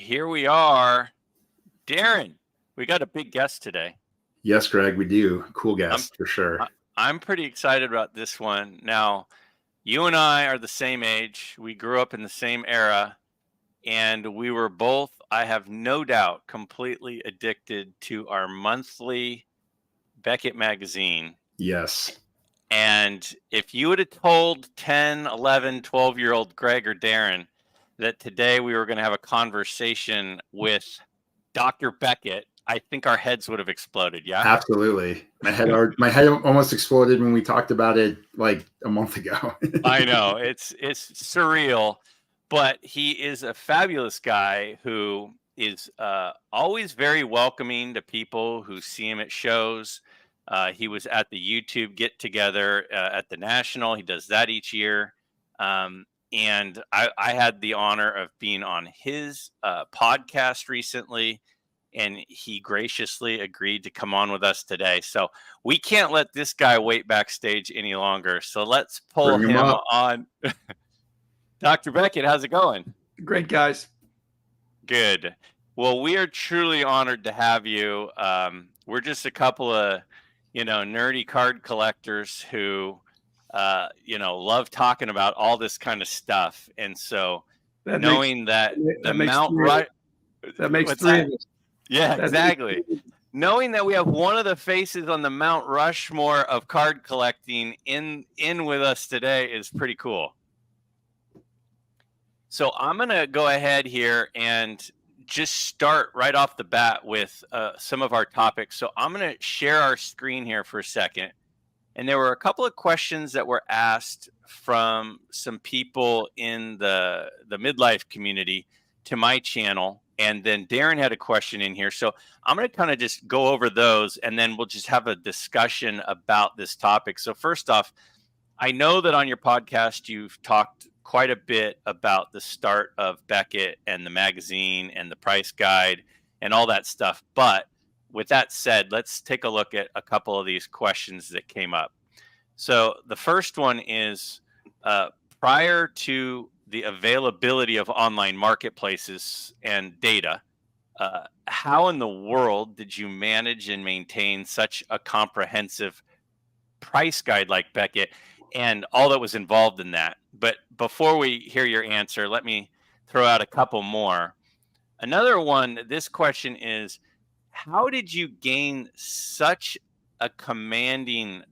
here we are. Darren, we got a big guest today. Yes, Greg, we do. Cool guest for sure. I'm pretty excited about this one. Now, you and I are the same age. We grew up in the same era, and we were both, I have no doubt, completely addicted to our monthly Beckett magazine. Yes. And if you would have told 10, 11, 12-year-old Greg or Darren that today we were going to have a conversation with Dr. Beckett, I think our heads would have exploded. Yeah, absolutely. My head almost exploded when we talked about it like a month ago. I know it's surreal, but he is a fabulous guy who is always very welcoming to people who see him at shows. He was at the YouTube get together at the National. He does that each year. And I had the honor of being on his podcast recently, and he graciously agreed to come on with us today. So we can't let this guy wait backstage any longer. So let's pull him on. Dr. Beckett, how's it going? Great, guys. Good. Well, we are truly honored to have you. We're just a couple of, nerdy card collectors who, love talking about all this kind of stuff. And so that makes three of us. Yeah, exactly. Knowing that we have one of the faces on the Mount Rushmore of card collecting in with us today is pretty cool. So I'm going to go ahead here and just start right off the bat with some of our topics. So I'm going to share our screen here for a second. And there were a couple of questions that were asked from some people in the midlife community to my channel. And then Darren had a question in here. So I'm going to kind of just go over those, and then we'll just have a discussion about this topic. So first off, I know that on your podcast, you've talked quite a bit about the start of Beckett and the magazine and the price guide and all that stuff. But with that said, let's take a look at a couple of these questions that came up. So the first one is, prior to the availability of online marketplaces and data, how in the world did you manage and maintain such a comprehensive price guide like Beckett and all that was involved in that? But before we hear your answer, let me throw out a couple more. Another one, this question is, how did you gain such a commanding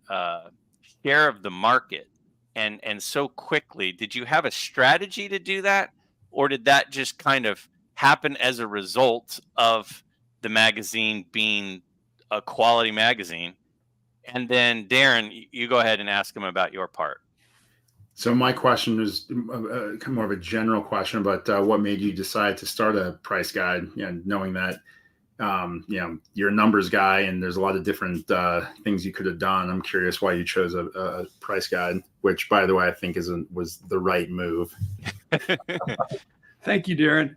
share of the market and so quickly? Did you have a strategy to do that, or did that just kind of happen as a result of the magazine being a quality magazine? And then Darren, you go ahead and ask him about your part. So my question is more of a general question, but what made you decide to start a price guide? Knowing that you're a numbers guy and there's a lot of different things you could have done. I'm curious why you chose a price guide, which, by the way, I think was the right move. Thank you, Darren.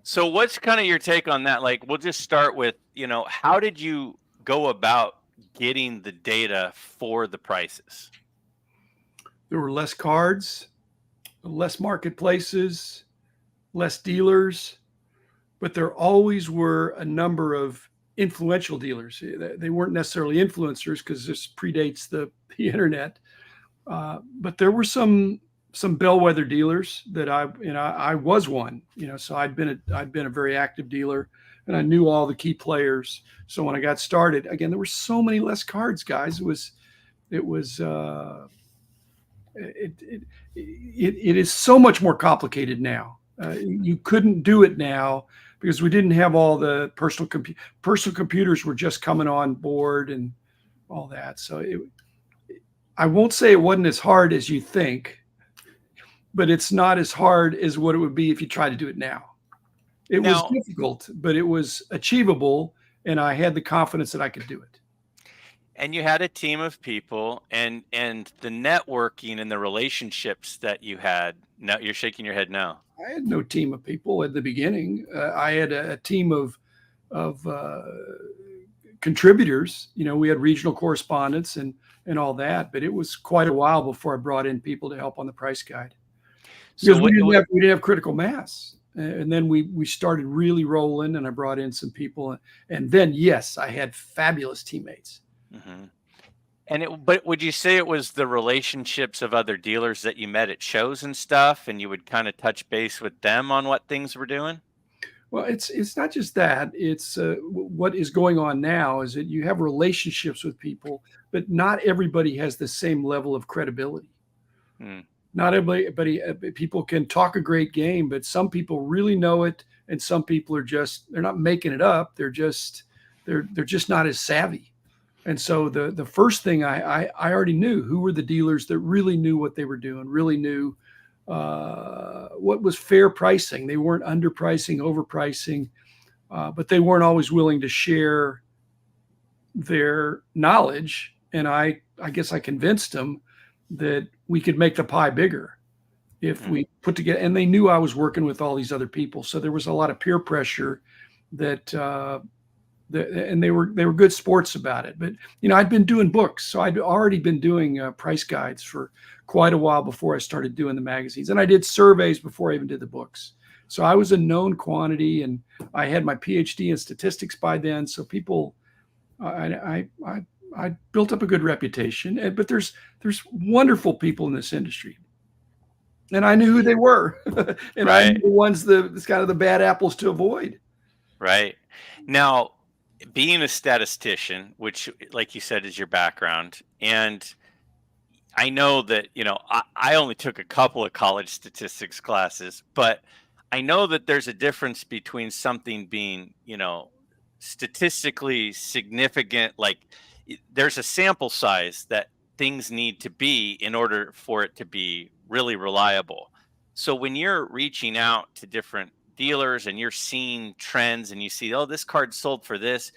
So what's kind of your take on that? Like, we'll just start with, how did you go about getting the data for the prices? There were less cards, less marketplaces, less dealers, but there always were a number of influential dealers. They weren't necessarily influencers because this predates the internet, but there were some bellwether dealers that I was one. So I'd been a very active dealer, and I knew all the key players. So when I got started, again, there were so many less cards, guys. It is so much more complicated now. You couldn't do it now because we didn't have all the personal computers were just coming on board and all that. So I won't say it wasn't as hard as you think, but it's not as hard as what it would be if you tried to do it now. It was difficult, but it was achievable, and I had the confidence that I could do it. And you had a team of people, and the networking and the relationships that you had. Now you're shaking your head now. I had no team of people at the beginning. I had a team of contributors. We had regional correspondents and all that, but it was quite a while before I brought in people to help on the price guide. Because we didn't have critical mass. And then we started really rolling, and I brought in some people, and then yes, I had fabulous teammates. Mm-hmm. But would you say it was the relationships of other dealers that you met at shows and stuff, and you would kind of touch base with them on what things were doing? Well, it's not just that. It's what is going on now is that you have relationships with people, but not everybody has the same level of credibility. Hmm. Not everybody, people can talk a great game, but some people really know it, and some people are they're not making it up. They're just not as savvy. And so the first thing I already knew who were the dealers that really knew what they were doing, really knew what was fair pricing. They weren't underpricing, overpricing, but they weren't always willing to share their knowledge. And I guess I convinced them that we could make the pie bigger if we put together. And they knew I was working with all these other people, so there was a lot of peer pressure that. And they were good sports about it. But I'd been doing books, so I'd already been doing price guides for quite a while before I started doing the magazines, and I did surveys before I even did the books. So I was a known quantity, and I had my PhD in statistics by then. So people, I built up a good reputation. But there's wonderful people in this industry, and I knew who they were, and Right. I knew the ones that's kind of the bad apples to avoid. Right. Now, being a statistician, which, like you said, is your background, and I know that, I only took a couple of college statistics classes, but I know that there's a difference between something being, statistically significant, like there's a sample size that things need to be in order for it to be really reliable. So when you're reaching out to different dealers and you're seeing trends and you see, oh, this card sold for this,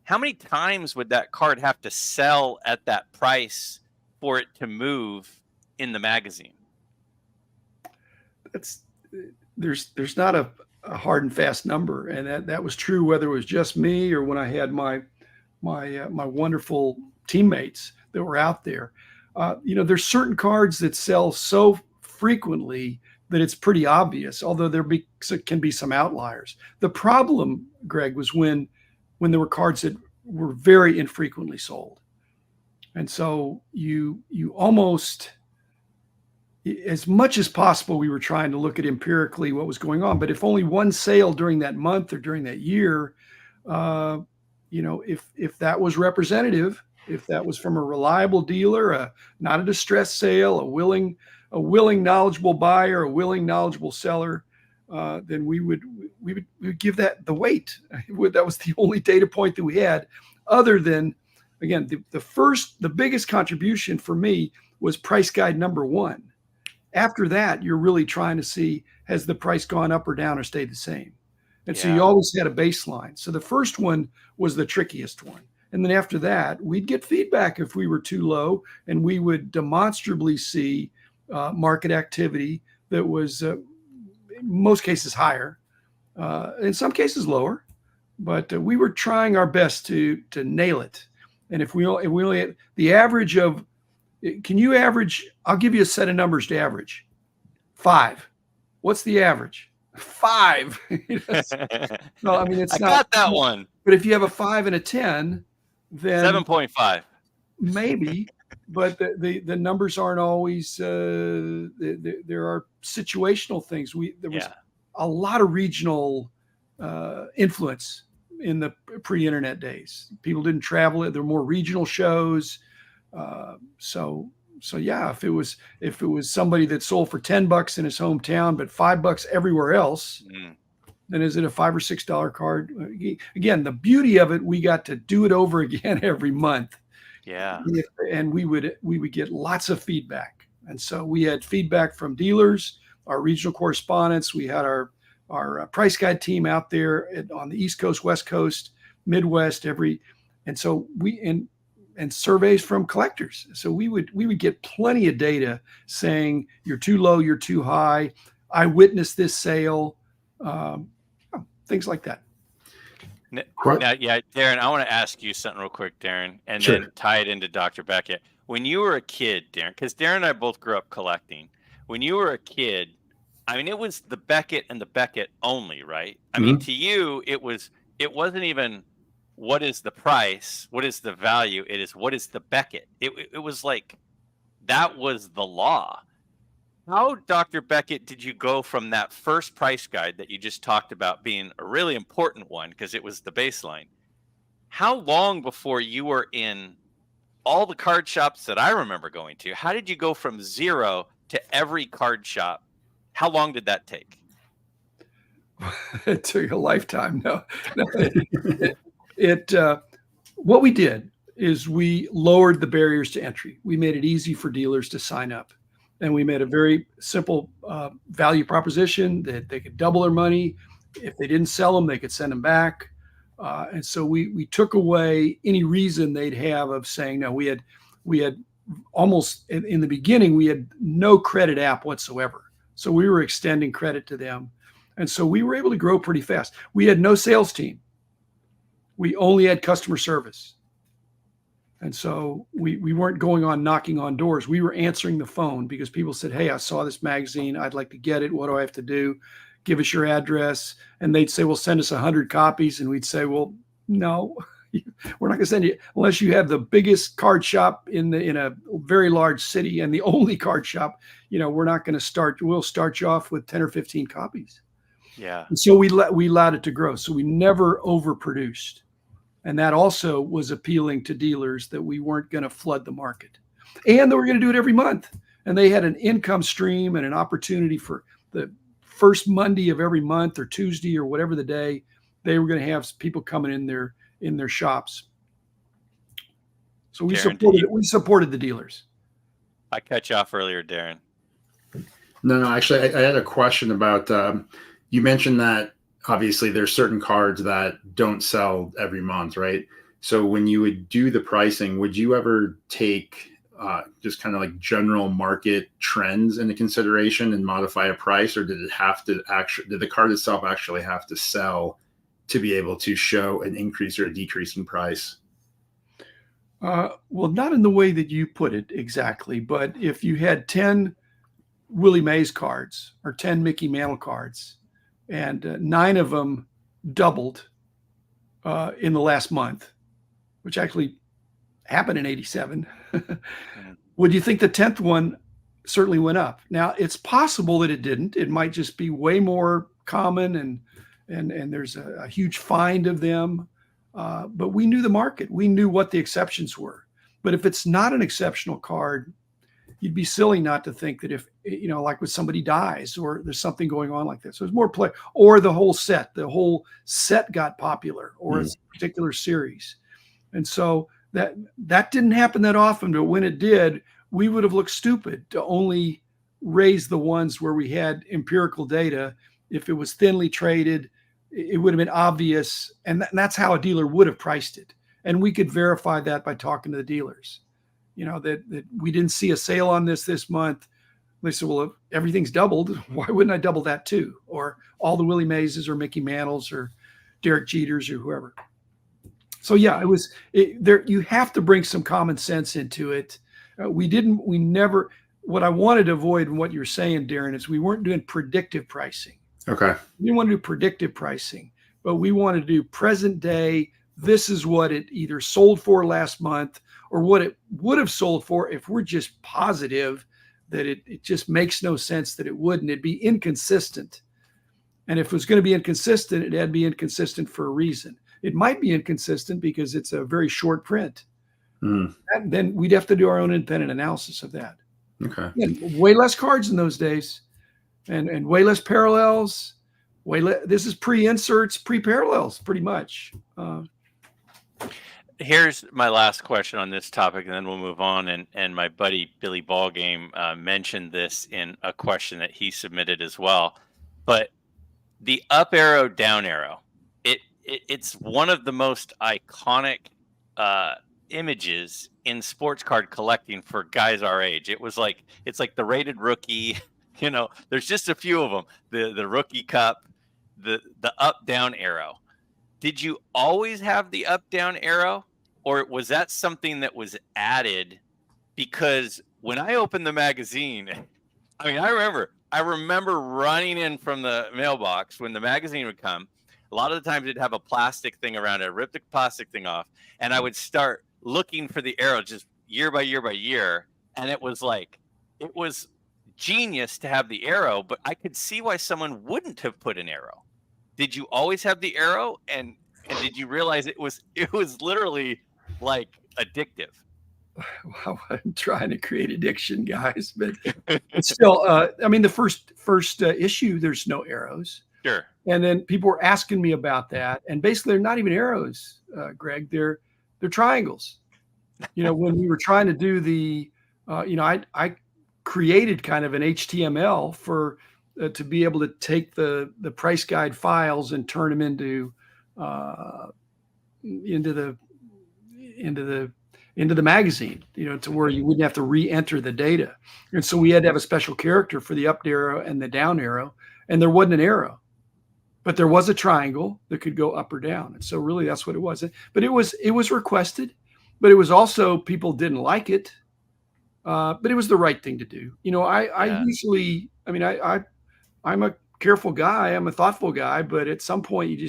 how many times would that card have to sell at that price for it to move in the magazine? There's not a hard and fast number, and that was true whether it was just me or when I had my wonderful teammates that were out there. There's certain cards that sell so frequently that it's pretty obvious, although can be some outliers. The problem, Greg, was when there were cards that were very infrequently sold. And so you almost, as much as possible, we were trying to look at empirically what was going on. But if only one sale during that month or during that year, if that was representative, if that was from a reliable dealer, not a distressed sale, a willing, knowledgeable buyer, a willing, knowledgeable seller, then we would give that the weight. That was the only data point that we had, other than, again, the biggest contribution for me was price guide number 1. After that, you're really trying to see, has the price gone up or down or stayed the same? And so you always had a baseline. So the first one was the trickiest one. And then after that, we'd get feedback if we were too low, and we would demonstrably see market activity that was in most cases higher, in some cases lower, but we were trying our best to nail it. And if we only had the average of, can you average? I'll give you a set of numbers to average. 5. What's the average? 5. No, I mean, I got that one. But if you have a 5 and a 10, then 7.5. Maybe. But the numbers aren't always. There are situational things. There was a lot of regional influence in the pre-internet days. People didn't travel it. There were more regional shows. So yeah, if it was somebody that sold for $10 in his hometown but $5 everywhere else, then is it a $5 or $6 card? Again, the beauty of it, we got to do it over again every month. Yeah. And we would get lots of feedback. And so we had feedback from dealers, our regional correspondents. We had our price guide team out there on the East Coast, West Coast, Midwest, and so and surveys from collectors. So we would get plenty of data saying you're too low, you're too high. I witnessed this sale, things like that. Now, Darren, I want to ask you something real quick, Darren, and then tie it into Dr. Beckett. When you were a kid, Darren, because Darren and I both grew up collecting. When you were a kid, I mean, it was the Beckett and the Beckett only, right? I mean, to you, it wasn't even what is the price, what is the value. It is what is the Beckett. It was like that was the law. How, Dr. Beckett, did you go from that first price guide that you just talked about being a really important one because it was the baseline? How long before you were in all the card shops that I remember going to? How did you go from 0 to every card shop? How long did that take? It took a lifetime. No, what we did is we lowered the barriers to entry. We made it easy for dealers to sign up. And we made a very simple value proposition that they could double their money. If they didn't sell them, they could send them back. And so we took away any reason they'd have of saying no. We had almost in the beginning we had no credit app whatsoever. So we were extending credit to them, and so we were able to grow pretty fast. We had no sales team. We only had customer service. And so we weren't going on knocking on doors. We were answering the phone because people said, "Hey, I saw this magazine. I'd like to get it. What do I have to do? Give us your address." And they'd say, "Well, send us 100 copies." And we'd say, "Well, no, we're not going to send you unless you have the biggest card shop in a very large city and the only card shop. We're not going to start. We'll start you off with 10 or 15 copies." Yeah. And so we allowed it to grow. So we never overproduced. And that also was appealing to dealers that we weren't going to flood the market and that we're going to do it every month. And they had an income stream and an opportunity for the first Monday of every month or Tuesday or whatever the day, they were going to have people coming in their shops. So we supported the dealers. I cut you off earlier, Darren. No, actually, I had a question about, you mentioned that obviously there's certain cards that don't sell every month, right? So when you would do the pricing, would you ever take just kind of like general market trends into consideration and modify a price, or did the card itself actually have to sell to be able to show an increase or a decrease in price? Well, not in the way that you put it exactly, but if you had 10 Willie Mays cards or 10 Mickey Mantle cards, and 9 of them doubled in the last month, which actually happened in '87. Would you think the 10th one certainly went up? Now, it's possible that it didn't. It might just be way more common, and there's a huge find of them. But we knew the market. We knew what the exceptions were. But if it's not an exceptional card, you'd be silly not to think that if, like when somebody dies or there's something going on like this, there's more play, or the whole set got popular, or a particular series. And so that didn't happen that often, but when it did, we would have looked stupid to only raise the ones where we had empirical data. If it was thinly traded, it would have been obvious. And that's how a dealer would have priced it. And we could verify that by talking to the dealers. That we didn't see a sale on this month. They said, "Well, if everything's doubled, why wouldn't I double that too?" Or all the Willie Mayses or Mickey Mantles or Derek Jeters or whoever. So yeah, you have to bring some common sense into it. What I wanted to avoid and what you're saying, Darren, is we weren't doing predictive pricing. Okay. We didn't want to do predictive pricing, but we wanted to do present day. This is what it either sold for last month or what it would have sold for if we're just positive that it just makes no sense that it wouldn't. It'd be inconsistent. And if it was going to be inconsistent, it had to be inconsistent for a reason. It might be inconsistent because it's a very short print. And then we'd have to do our own independent analysis of that. Okay. And way less cards in those days and way less parallels. This is pre-inserts, pre-parallels, pretty much. Here's my last question on this topic, and then we'll move on. And my buddy Billy Ballgame mentioned this in a question that he submitted as well. But the up arrow, down arrow, it's one of the most iconic images in sports card collecting for guys our age. It's like the rated rookie. There's just a few of them. The rookie cup, the up down arrow. Did you always have the up down arrow, or was that something that was added? Because when I opened the magazine, I mean, I remember running in from the mailbox when the magazine would come. A lot of the times it'd have a plastic thing around it. I ripped the plastic thing off, and I would start looking for the arrow just year by year by year. And it was genius to have the arrow, but I could see why someone wouldn't have put an arrow. Did you always have the arrow? And did you realize it was literally like addictive? Wow, I'm trying to create addiction, guys, but still, I mean, the first issue, there's no arrows. Sure. And then people were asking me about that, and basically, they're not even arrows, Greg. They're triangles. When we were trying to do the, I created kind of an HTML for to be able to take the price guide files and turn them into the magazine, to where you wouldn't have to re-enter the data. And so we had to have a special character for the up arrow and the down arrow, and there wasn't an arrow. But there was a triangle that could go up or down. And so really that's what it was. But it was requested, but it was also, people didn't like it. But it was the right thing to do. I usually, I mean, I'm a careful guy. I'm a thoughtful guy, but at some point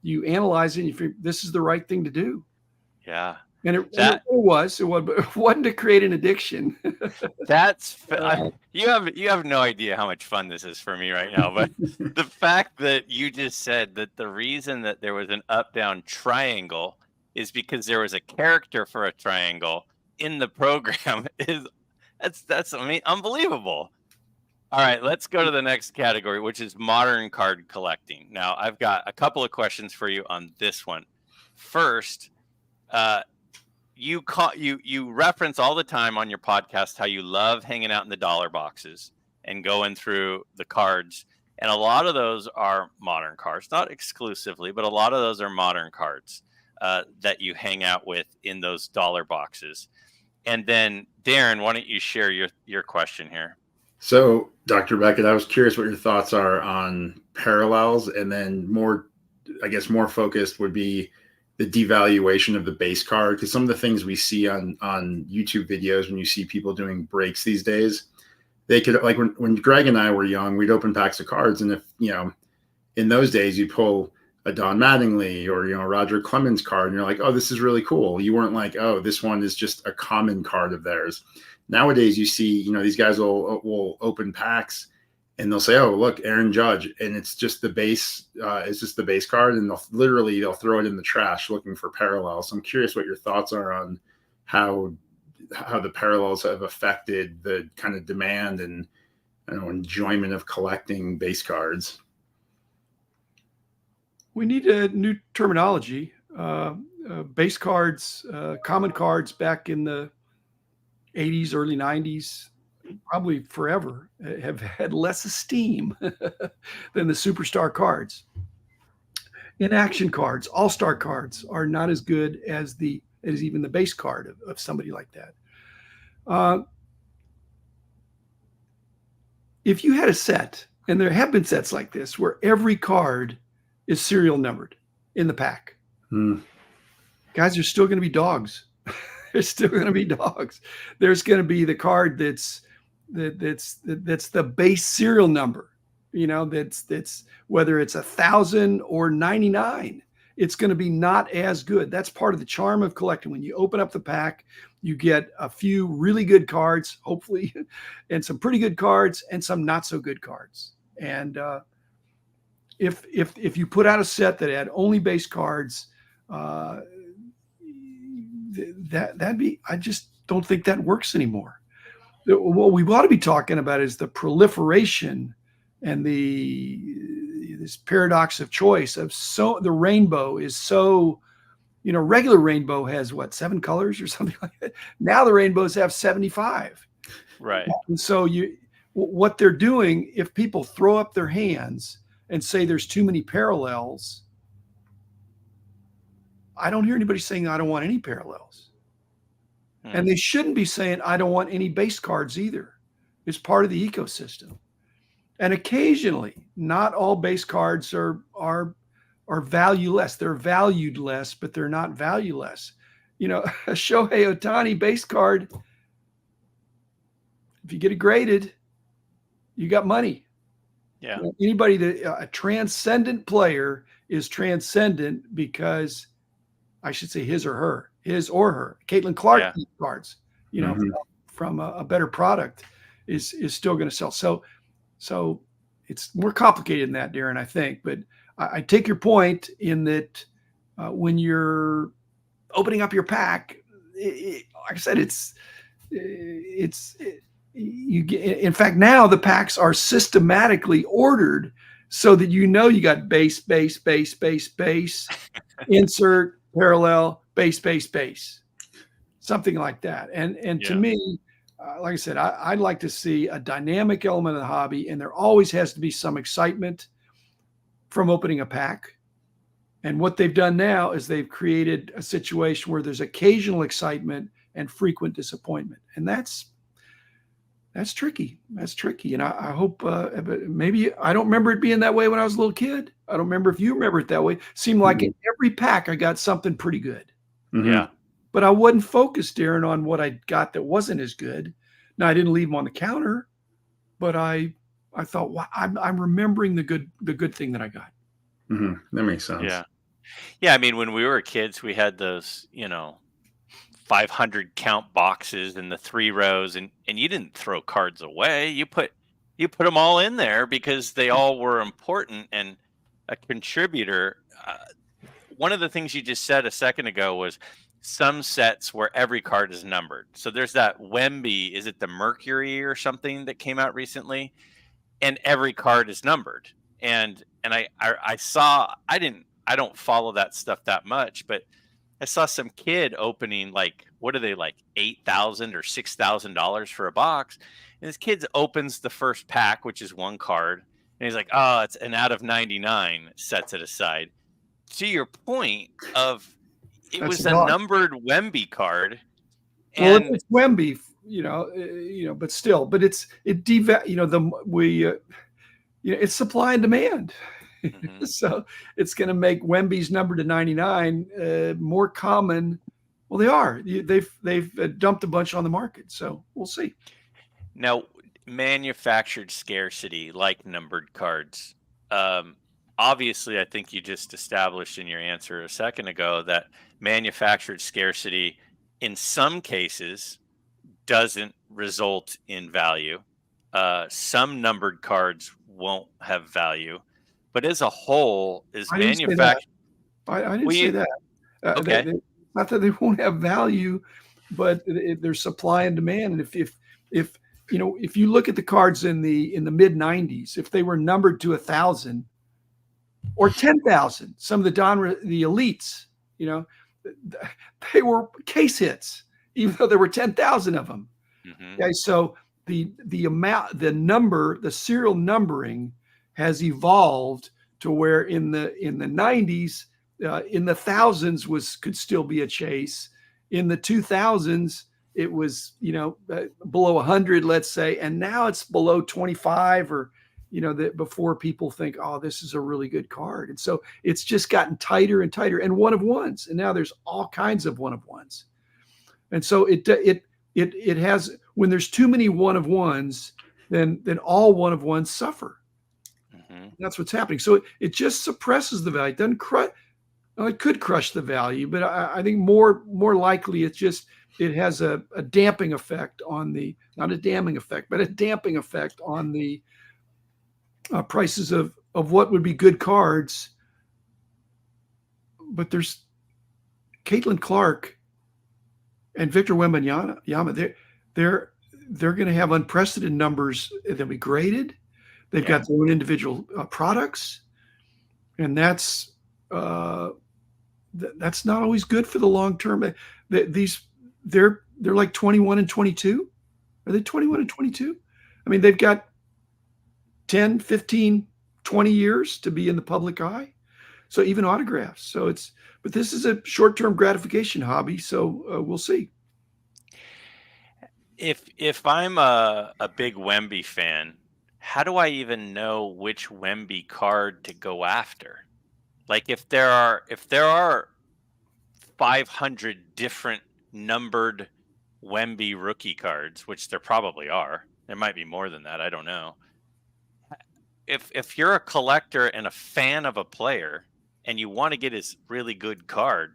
you analyze it and you figure this is the right thing to do. Yeah. And it was, but it wasn't to create an addiction. You have no idea how much fun this is for me right now. But the fact that you just said that the reason that there was an up-down triangle is because there was a character for a triangle in the program that's unbelievable. All right, let's go to the next category, which is modern card collecting. Now, I've got a couple of questions for you on this one. First, you reference all the time on your podcast how you love hanging out in the dollar boxes and going through the cards, and a lot of those are modern cards, not exclusively, but a lot of those are modern cards that you hang out with in those dollar boxes. And then Darren, why don't you share your question here? So, Dr. Beckett, I was curious what your thoughts are on parallels, and then more focused would be the devaluation of the base card, because some of the things we see on YouTube videos when you see people doing breaks these days, they could, like when Greg and I were young, we'd open packs of cards, and if in those days you pull a Don Mattingly or Roger Clemens card, and you're like, oh, this is really cool. You weren't like, oh, this one is just a common card of theirs. Nowadays, you see, these guys will open packs and they'll say, oh, look, Aaron Judge. And it's just the base, card. And they'll throw it in the trash looking for parallels. So I'm curious what your thoughts are on how the parallels have affected the kind of demand and enjoyment of collecting base cards. We need a new terminology. Base cards, common cards back in the 80s, early 90s, probably forever, have had less esteem than the superstar cards. In-action cards, all-star cards are not as good as even the base card of somebody like that. If you had a set, and there have been sets like this, where every card is serial numbered in the pack, guys, there's still going to be dogs. There's still going to be dogs. There's going to be the card that's the base serial number. That's whether it's 1,000 or 99, it's going to be not as good. That's part of the charm of collecting. When you open up the pack, you get a few really good cards, hopefully, and some pretty good cards and some not so good cards. And if you put out a set that had only base cards, I just don't think that works anymore. What we ought to be talking about is the proliferation and this paradox of choice of the rainbow is so, regular rainbow has 7 colors or something like that. Now the rainbows have 75. Right. And so what they're doing, if people throw up their hands and say there's too many parallels, I don't hear anybody saying I don't want any parallels. And they shouldn't be saying I don't want any base cards either. It's part of the ecosystem. And occasionally, not all base cards are valueless. They're valued less, but they're not valueless. A Shohei Ohtani base card, if you get it graded, you got money. Yeah. You know, anybody that a transcendent player is transcendent because I should say his or her. Caitlin Clark Yeah. cards, Mhm. from a better product is still going to sell. So it's more complicated than that, Darren, I think. But I take your point in that when you're opening up your pack, like I said, you get. In fact, now the packs are systematically ordered so that you got base, insert, parallel, base, something like that. And to Yeah. me, like I said, I'd like to see a dynamic element of the hobby, and there always has to be some excitement from opening a pack. And what they've done now is they've created a situation where there's occasional excitement and frequent disappointment, and that's tricky. That's tricky. And I hope maybe I don't remember it being that way when I was a little kid. I don't remember if you remember it that way. Seemed like in every pack I got something pretty good. Mhm. Yeah. But I wasn't focused, Darren, on what I got that wasn't as good. Now I didn't leave them on the counter, but I thought, wow, I'm remembering the good thing that I got. Mhm. That makes sense. Yeah. Yeah. I mean, when we were kids, we had those, 500 count boxes and the 3 rows, and you didn't throw cards away. You put them all in there because they all were important and a contributor. One of the things you just said a second ago was some sets where every card is numbered. So there's that Wemby, is it the Mercury or something that came out recently? And every card is numbered. And I saw, I don't follow that stuff that much, but I saw some kid opening, like, what are they, like $8,000 or $6,000 for a box, and this kid opens the first pack, which is one card, and he's like, "Oh, it's an out of 99," sets it aside. To your point of, it That's was a a dog. numbered Wemby card, Well, and it's Wemby, but still, but it's supply and demand. Mhm. So it's going to make Wemby's number to 99 more common. Well, they are. They've dumped a bunch on the market, so we'll see. Now, manufactured scarcity, like numbered cards. Um, Obviously, I think you just established in your answer a second ago that manufactured scarcity, in some cases, doesn't result in value. Some numbered cards won't have value, but as a whole, is I didn't say that. manufactured. I didn't say We that. Okay, Not that they won't have value, but there's supply and demand. And if you look at the cards in the mid '90s, if they were numbered to 1,000 or 10,000, some of the elites, they were case hits, even though there were 10,000 of them. hmm Okay, so the serial numbering has evolved to where in the '90s, in the thousands could still be a chase. In the 2000s, it was below 100, let's say, and now it's below 25, or before people think, oh, this is a really good card. And so it's just gotten tighter and tighter, and one of ones, and now there's all kinds of one of ones. And so it has, when there's too many one of ones, then all one of ones suffer. hmm That's what's happening. So it just suppresses the value. It doesn't crush. Well, it could crush the value, but I think more likely it has a damping effect on the, not a damning effect, but a damping effect on the prices of what would be good cards. But there's Caitlin Clark and Victor Wembanyama. They're going to have unprecedented numbers. They'll be graded. They've got their own individual products, and that's not always good for the long term. They're like 21 and 22. Are they 21 and 22? I mean, they've got 10, 15, 20 years to be in the public eye. So even autographs. But this is a short-term gratification hobby. So we'll see. If I'm a big Wemby fan, how do I even know which Wemby card to go after? Like, if there are 500 different numbered Wemby rookie cards, which there probably are. There might be more than that, I don't know. if you're a collector and a fan of a player and you want to get his really good card,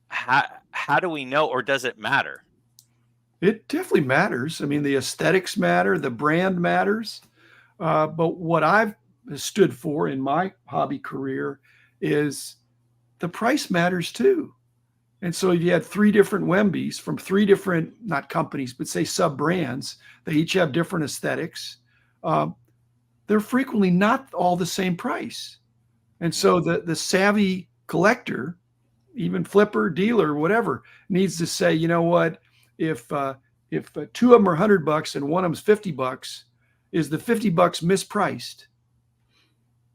how do we know, or does it matter? It definitely matters. I mean, the aesthetics matter, the brand matters. But what I've stood for in my hobby career is the price matters too. And so you had 3 different Wembies from 3 different, not companies, but say sub brands. They each have different aesthetics. They're frequently not all the same price. And so the savvy collector, even flipper, dealer, whatever, needs to say, you know what, if 2 of them are $100 and one of them's $50, is the $50 mispriced?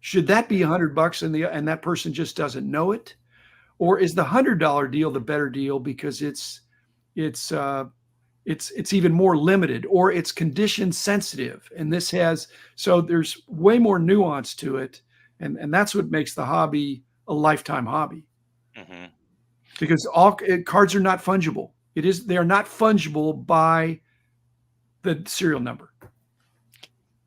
Should that be $100 and that person just doesn't know it? Or is the $100 deal the better deal because it's even more limited, or it's condition sensitive? And so there's way more nuance to it. And that's what makes the hobby a lifetime hobby. Mm-hmm. Because cards are not fungible. They are not fungible by the serial number.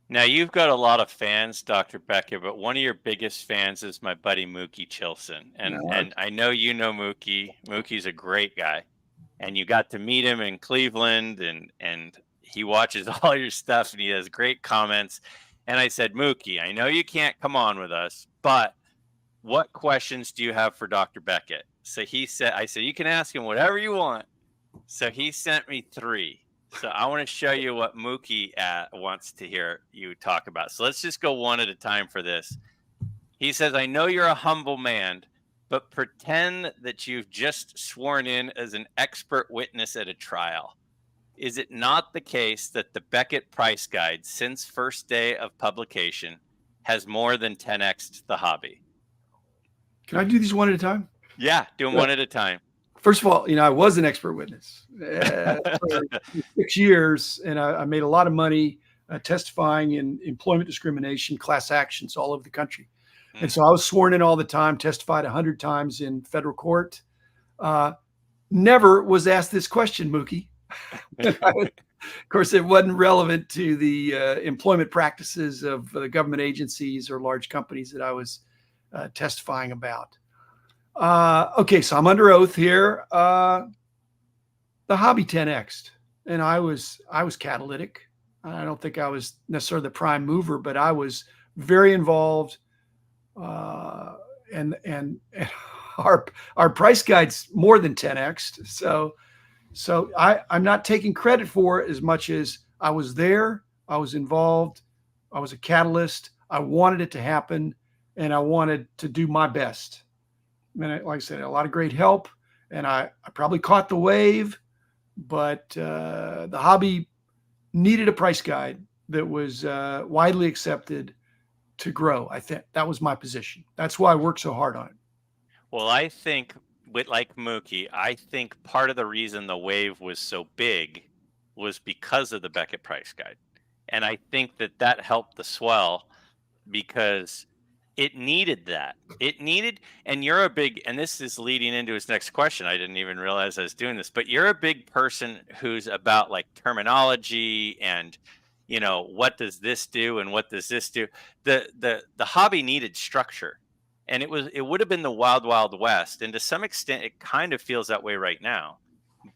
Now, you've got a lot of fans, Dr. Beckett, but one of your biggest fans is my buddy Mookie Chilson. And I know you know Mookie. Mookie's a great guy. And you got to meet him in Cleveland, and he watches all your stuff, and he has great comments. And I said, Mookie, I know you can't come on with us, but what questions do you have for Dr. Beckett? So I said, you can ask him whatever you want. So he sent me 3. So I want to show you what Mookie wants to hear you talk about. So let's just go one at a time for this. He says, I know you're a humble man, but pretend that you've just sworn in as an expert witness at a trial. Is it not the case that the Beckett price guide, since first day of publication, has more than 10x'd the hobby? Can I do these one at a time? Yeah, do them one at a time. First of all, I was an expert witness for 6 years, and I made a lot of money testifying in employment discrimination class actions all over the country. And so I was sworn in all the time, testified 100 times in federal court. Never was asked this question, Mookie. Of course, it wasn't relevant to the employment practices of the government agencies or large companies that I was testifying about. Okay, so I'm under oath here. The hobby 10x'd, and I was catalytic. I don't think I was necessarily the prime mover, but I was very involved. And our price guide's more than 10x'd. So I'm not taking credit for it as much as I was there. I was involved. I was a catalyst. I wanted it to happen, and I wanted to do my best. And like I said, a lot of great help, and I probably caught the wave, but the hobby needed a price guide that was widely accepted to grow. I think that was my position. That's why I worked so hard on it. Well, I think like Mookie, I think part of the reason the wave was so big was because of the Beckett price guide. And I think that helped the swell because it needed that. It needed, and you're a big, and this is leading into his next question. I didn't even realize I was doing this, but you're a big person who's about like terminology and, what does this do and what does this do? The hobby needed structure, and it would have been the wild, wild west. And to some extent, it kind of feels that way right now.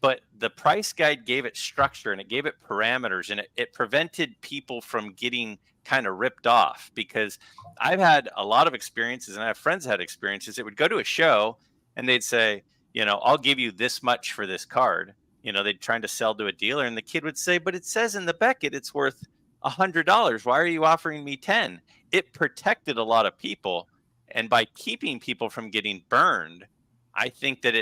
But the price guide gave it structure and it gave it parameters, and it prevented people from getting kind of ripped off, because I've had a lot of experiences, and I have friends that had experiences that would go to a show and they'd say, I'll give you this much for this card. They'd trying to sell to a dealer, and the kid would say, but it says in the Beckett it's worth $100. Why are you offering me 10? It protected a lot of people. And by keeping people from getting burned, I think that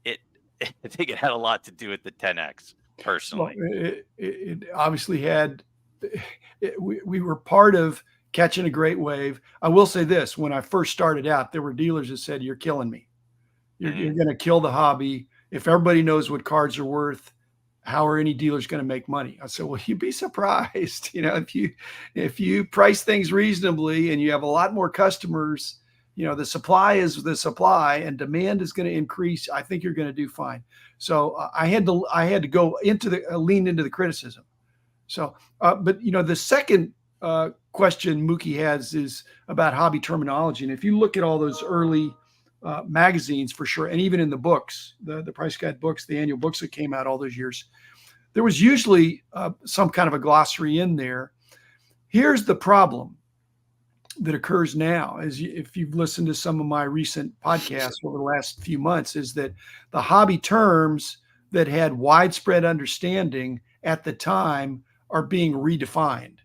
I think it had a lot to do with the 10X personally. Well, it obviously had, we were part of catching a great wave. I will say this, when I first started out, there were dealers that said, you're killing me. You're going to kill the hobby. If everybody knows what cards are worth, how are any dealers going to make money? I said, well, you'd be surprised. If you price things reasonably and you have a lot more customers, the supply is the supply and demand is going to increase, I think you're going to do fine. So I had to go lean into the criticism. So, but the second question Mookie has is about hobby terminology. And if you look at all those early magazines, for sure, and even in the books, the Price Guide books, the annual books that came out all those years, there was usually some kind of a glossary in there. Here's the problem that occurs now, if you've listened to some of my recent podcasts over the last few months, is that the hobby terms that had widespread understanding at the time are being redefined.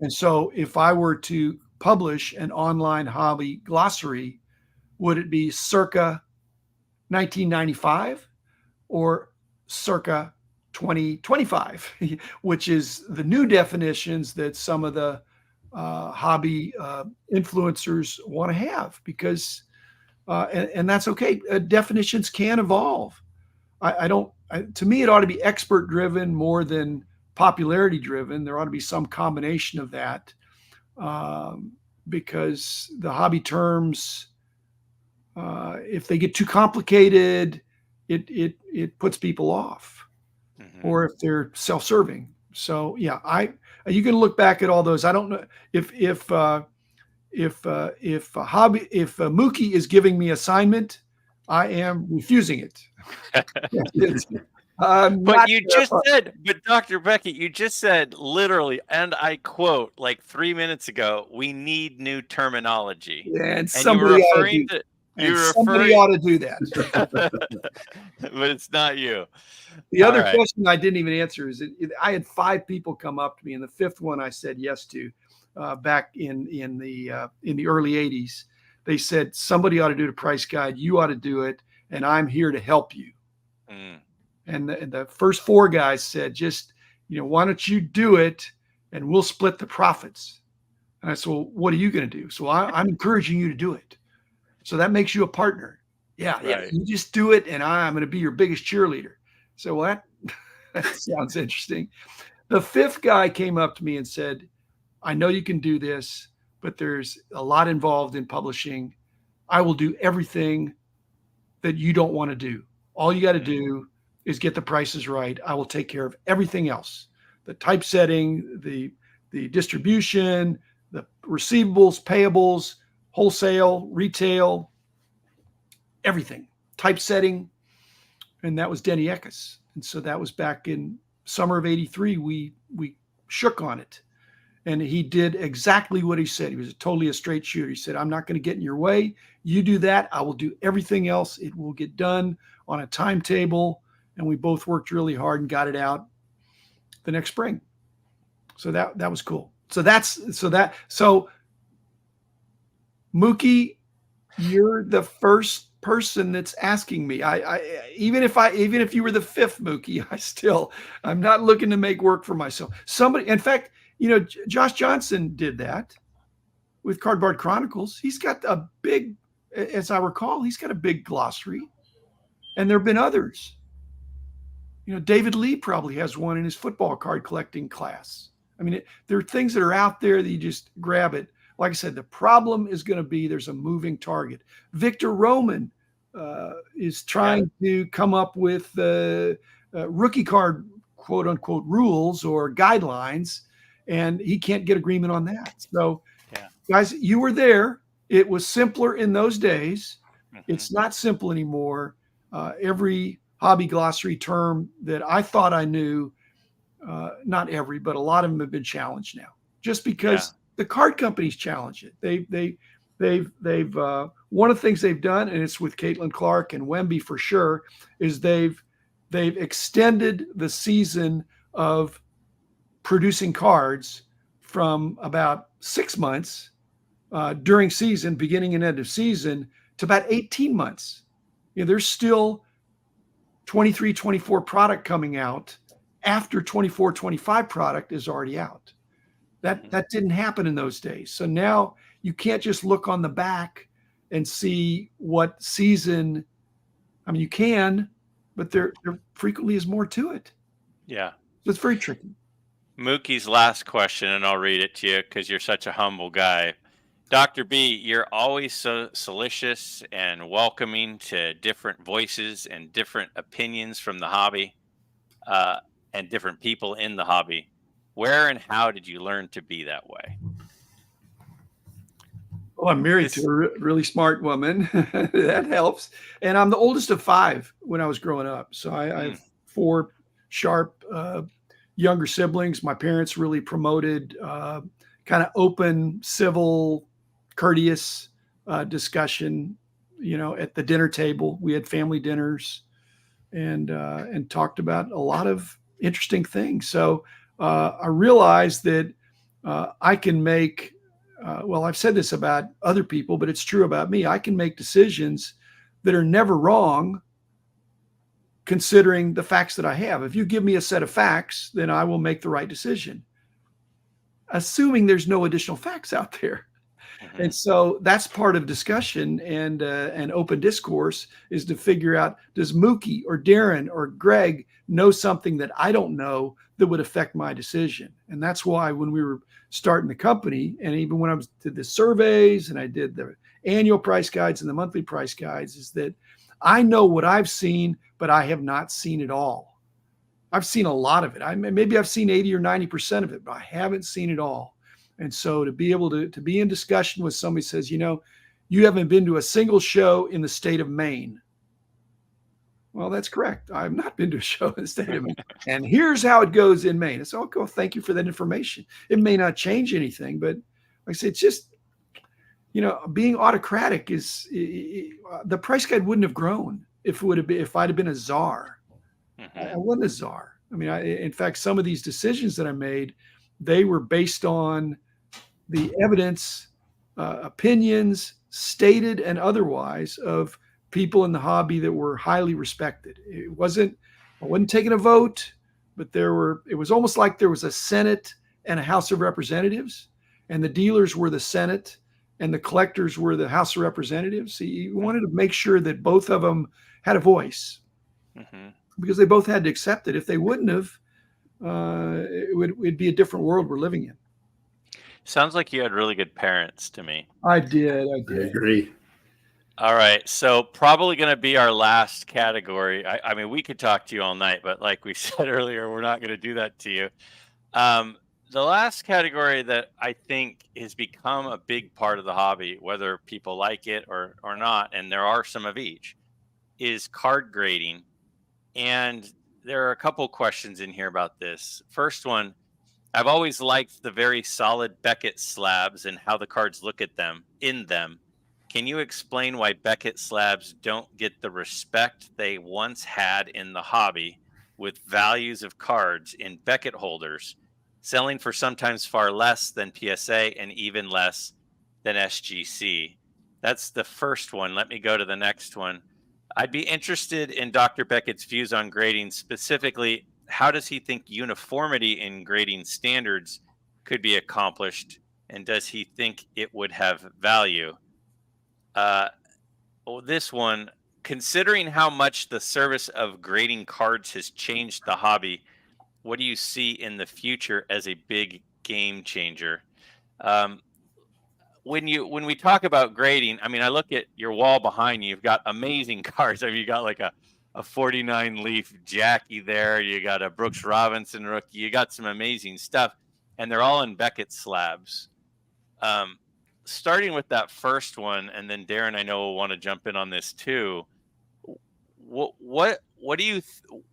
And so if I were to publish an online hobby glossary, would it be circa 1995 or circa 2025, which is the new definitions that some of the hobby influencers want to have, because and that's okay. Definitions can evolve. To me, it ought to be expert driven more than popularity driven. There ought to be some combination of that, because the hobby terms, if they get too complicated, it puts people off, or if they're self-serving. So yeah, you can look back at all those. I don't know if Mookie is giving me assignment, I am refusing it. But Dr. Beckett, you just said literally, and I quote, like 3 minutes ago, we need new terminology. And somebody ought to do that. But it's not you. The other question I didn't even answer is I had 5 people come up to me, and the 5th one I said yes to back in the early 80s. They said, somebody ought to do the Price Guide. You ought to do it, and I'm here to help you. And the first 4 guys said, just, why don't you do it and we'll split the profits. And I said, well, what are you going to do? So I'm encouraging you to do it. So that makes you a partner. Yeah, you just do it, and I'm going to be your biggest cheerleader. So that sounds interesting. The 5th guy came up to me and said, I know you can do this, but there's a lot involved in publishing. I will do everything that you don't want to do. All you got to do is get the prices right. I will take care of everything else. The typesetting, the distribution, the receivables, payables, wholesale, retail, everything. Typesetting. And that was Denny Eckes. And so that was back in summer of 83. We shook on it. And he did exactly what he said. He was totally a straight shooter. He said, I'm not going to get in your way. You do that. I will do everything else. It will get done on a timetable. And we both worked really hard and got it out the next spring. So that was cool. So Mookie, you're the first person that's asking me. Even if you were the 5th Mookie, I'm not looking to make work for myself. In fact, Josh Johnson did that with Cardboard Chronicles. He's got a big, as I recall, he's got a big glossary, and there have been others. David Lee probably has one in his football card collecting class. I mean, there are things that are out there that you just grab it. Like I said, the problem is going to be there's a moving target. Victor Roman is trying to come up with rookie card, quote unquote, rules or guidelines, and he can't get agreement on that. So, guys, you were there. It was simpler in those days. It's not simple anymore. Every hobby glossary term that I thought I knew, not every, but a lot of them have been challenged now, just because the card companies challenge it. They've one of the things they've done, and it's with Caitlin Clark and Wemby for sure, is they've extended the season of producing cards from about 6 months during season, beginning and end of season, to about 18 months. There's still 23, 24 product coming out after 24, 25 product is already out. That didn't happen in those days. So now you can't just look on the back and see what season. I mean, you can, but there frequently is more to it. Yeah. So it's very tricky. Mookie's last question, and I'll read it to you because you're such a humble guy. Dr. B, you're always so solicitous and welcoming to different voices and different opinions from the hobby and different people in the hobby. Where and how did you learn to be that way? Well, I'm married to a really smart woman. That helps. And I'm the oldest of 5 when I was growing up. So I have 4 sharp younger siblings. My parents really promoted kind of open, civil, courteous discussion. At the dinner table, we had family dinners and talked about a lot of interesting things. So I realized that I can make well, I've said this about other people, but it's true about me. I can make decisions that are never wrong considering the facts that I have. If you give me a set of facts, then I will make the right decision, assuming there's no additional facts out there. Mm-hmm. And so that's part of discussion and open discourse is to figure out, does Mookie or Darren or Greg know something that I don't know that would affect my decision? And that's why when we were starting the company, and even when I did the surveys and I did the annual price guides and the monthly price guides, is that I know what I've seen, but I have not seen it all. I've seen a lot of it. Maybe I've seen 80 or 90% of it, but I haven't seen it all. And so to be able to be in discussion with somebody who says, you haven't been to a single show in the state of Maine. Well, that's correct. I've not been to a show in the state of Maine. And here's how it goes in Maine. It's okay. Well, thank you for that information. It may not change anything, but like I said, it's just, being autocratic is the price guide wouldn't have grown if I'd have been a czar. Mm-hmm. I wasn't a czar. I mean, in fact, some of these decisions that I made, they were based on the evidence, opinions, stated and otherwise, of people in the hobby that were highly respected. I wasn't taking a vote, but it was almost like there was a Senate and a House of Representatives, and the dealers were the Senate and the collectors were the House of Representatives. So you wanted to make sure that both of them had a voice, because they both had to accept it. If they wouldn't have, it'd be a different world we're living in. Sounds like you had really good parents to me. I did. I agree. All right. So probably going to be our last category. I mean, we could talk to you all night, but like we said earlier, we're not going to do that to you. The last category that I think has become a big part of the hobby, whether people like it or not, and there are some of each, is card grading. And there are a couple questions in here about this. First one, I've always liked the very solid Beckett slabs and how the cards look at them in them. Can you explain why Beckett slabs don't get the respect they once had in the hobby, with values of cards in Beckett holders selling for sometimes far less than PSA and even less than SGC? That's the first one. Let me go to the next one. I'd be interested in Dr. Beckett's views on grading. Specifically, how does he think uniformity in grading standards could be accomplished, and does he think it would have value? This one, considering how much the service of grading cards has changed the hobby, what do you see in the future as a big game changer? When we talk about grading, I mean, I look at your wall behind you. You've got amazing cards. I mean, you got like a 49 leaf Jackie there. You got a Brooks Robinson rookie. You got some amazing stuff, and they're all in Beckett slabs. Starting with that first one, and then Darren, I know will want to jump in on this too. What do you?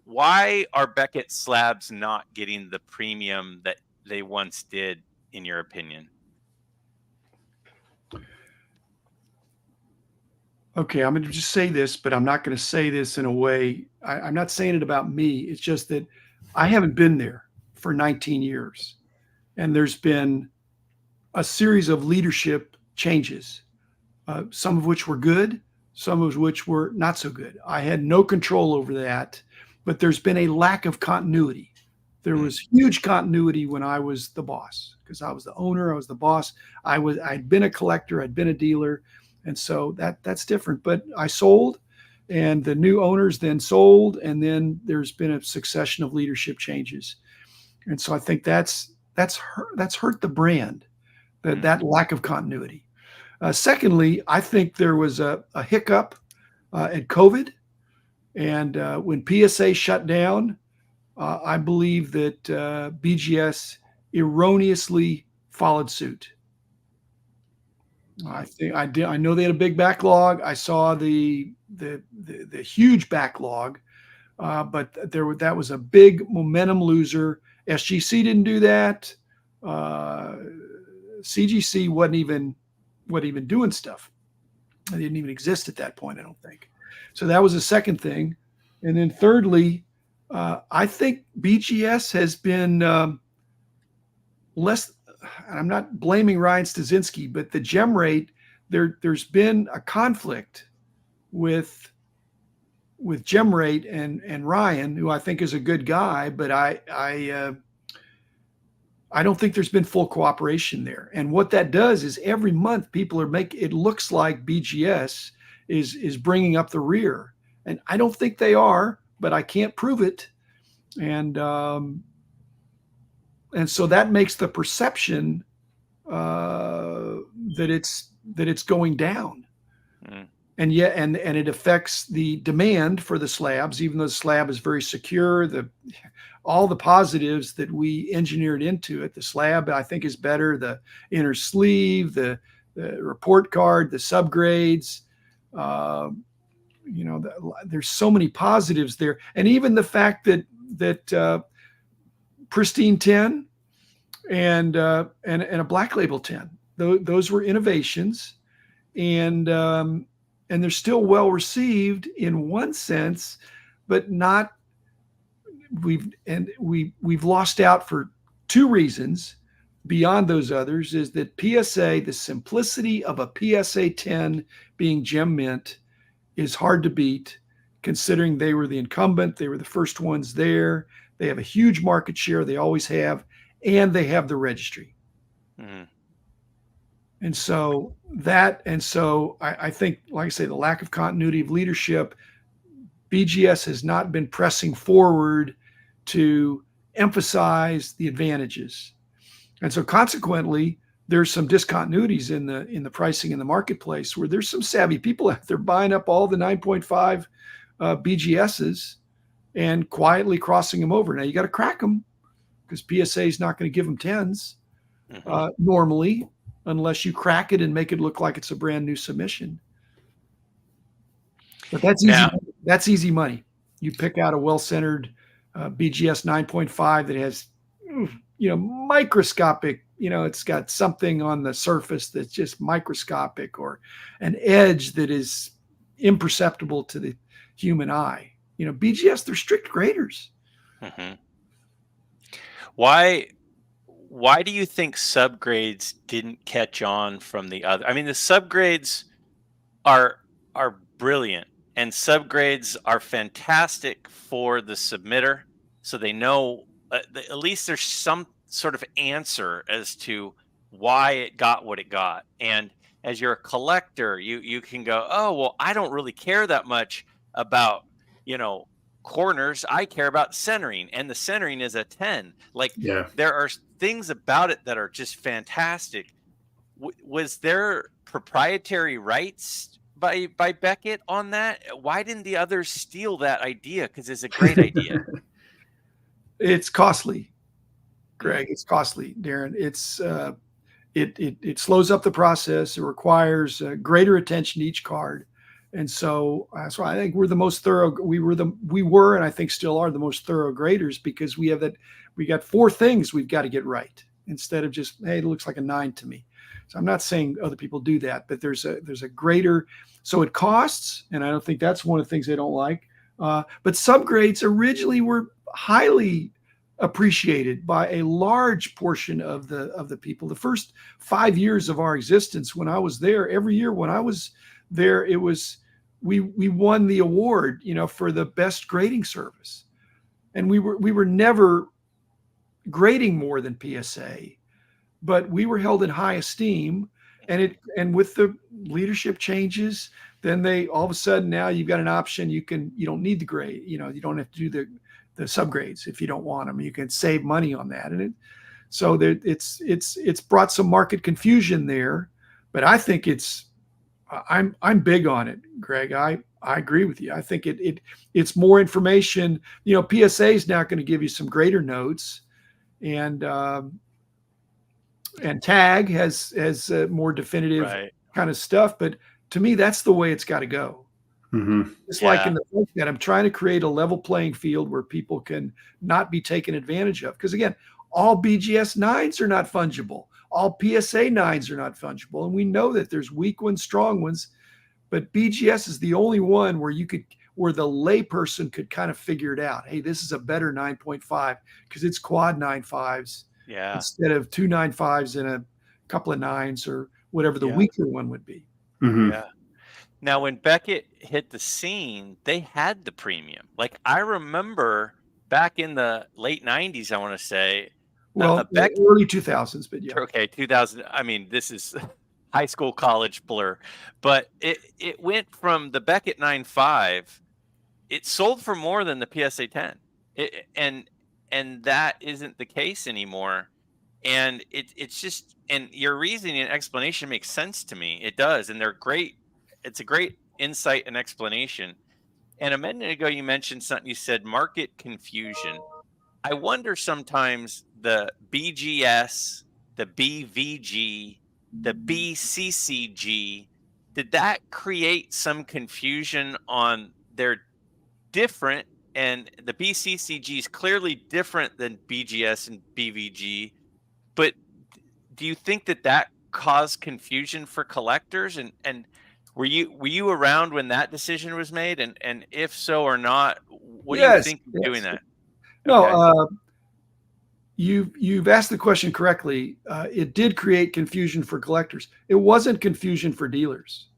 Why are Beckett slabs not getting the premium that they once did, in your opinion? Okay, I'm going to just say this, but I'm not going to say this in a way, I'm not saying it about me. It's just that I haven't been there for 19 years. And there's been a series of leadership changes, some of which were good, some of which were not so good. I had no control over that, but there's been a lack of continuity. There was huge continuity when I was the boss, because I was the owner, I was the boss. I'd been a collector, I'd been a dealer. And so that's different. But I sold, and the new owners then sold, and then there's been a succession of leadership changes. And so I think that's hurt the brand, that lack of continuity. Secondly, I think there was a hiccup at COVID, and when PSA shut down, I believe that BGS erroneously followed suit. I think I did. I know they had a big backlog. I saw the huge backlog, but that was a big momentum loser. SGC didn't do that. CGC wasn't even doing stuff. They didn't even exist at that point, I don't think. So that was the second thing. And then thirdly, I think BGS has been less. I'm not blaming Ryan Stasinski, but the gem rate, there's been a conflict with gem rate and Ryan, who I think is a good guy, but I don't think there's been full cooperation there. And what that does is every month people are it looks like BGS is bringing up the rear, and I don't think they are, but I can't prove it. And so that makes the perception that it's going down. Mm. And yet, and it affects the demand for the slabs, even though the slab is very secure. All the positives that we engineered into it, the slab I think is better. The inner sleeve, the report card, the subgrades. There's so many positives there, and even the fact that pristine tin and a black label tin, those were innovations, and they're still well received in one sense, but not. We've lost out for two reasons beyond those others. Is that PSA, the simplicity of a PSA 10 being gem mint is hard to beat, considering they were the incumbent, they were the first ones there. They have a huge market share, they always have, and they have the registry. Mm-hmm. And so I think, like I say, the lack of continuity of leadership, BGS has not been pressing forward to emphasize the advantages. And so consequently, there's some discontinuities in the pricing in the marketplace, where there's some savvy people out there buying up all the 9.5 BGSs and quietly crossing them over. Now you got to crack them, because PSA is not going to give them 10s normally, unless you crack it and make it look like it's a brand new submission. But that's easy. Now, that's easy money. You pick out a well-centered BGS 9.5 that has, microscopic, it's got something on the surface that's just microscopic, or an edge that is imperceptible to the human eye. BGS, they're strict graders. Mm-hmm. Why do you think subgrades didn't catch on from the other? I mean, the subgrades are brilliant, and subgrades are fantastic for the submitter, so they know at least there's some sort of answer as to why it got what it got. And as you're a collector, you can go, oh, well, I don't really care that much about corners. I care about centering, and the centering is a 10. There are things about it that are just fantastic. Was there proprietary rights by Beckett on that? Why didn't the others steal that idea? Because it's a great idea. It's costly, Greg. It's costly, Darren. It's it slows up the process. It requires greater attention to each card. And so that's why I think we're the most thorough. We were, and I think still are, the most thorough graders, because we got four things we've got to get right, instead of just, hey, it looks like a 9 to me. So I'm not saying other people do that, but there's a greater, so it costs, and I don't think that's one of the things they don't like. But subgrades originally were highly appreciated by a large portion of the people. The first 5 years of our existence, when I was there, every year when I was there, it was we won the award, for the best grading service, and we were never grading more than PSA, but we were held in high esteem. And with the leadership changes, then they all of a sudden, now you've got an option. You don't need the grade. You don't have to do the subgrades if you don't want them. You can save money on that, and it's brought some market confusion there. But I think I'm big on it, Greg. I agree with you. I think it's more information. PSA is now going to give you some grader notes, and and Tag has more definitive Right. kind of stuff. But to me, that's the way it's got to go. It's like Yeah. in the book that I'm trying to create a level playing field where people can not be taken advantage of. Because again, all BGS 9s are not fungible. All PSA 9s are not fungible. And we know that there's weak ones, strong ones, but BGS is the only one where where the layperson could kind of figure it out. Hey, this is a better 9.5 because it's quad 9.5s Yeah. instead of 2 9.5s and a couple of 9s or whatever the Yeah. weaker one would be. Yeah. Now, when Beckett hit the scene, they had the premium. Like, I remember back in the late 90s, I want to say, Well, early 2000s, but yeah. Okay, 2000. I mean, this is high school, college blur. But it went from the Beckett 9.5, it sold for more than the PSA 10. And that isn't the case anymore. And it's just, and your reasoning and explanation makes sense to me. It does, and they're great. It's a great insight and explanation. And a minute ago, you mentioned something. You said market confusion. I wonder sometimes the BGS, the BVG, the BCCG, did that create some confusion on their different, and the BCCG is clearly different than BGS and BVG, but do you think that caused confusion for collectors? And were you around when that decision was made? And if so or not, what do you think of doing that? Okay. No, you've asked the question correctly. It did create confusion for collectors. It wasn't confusion for dealers.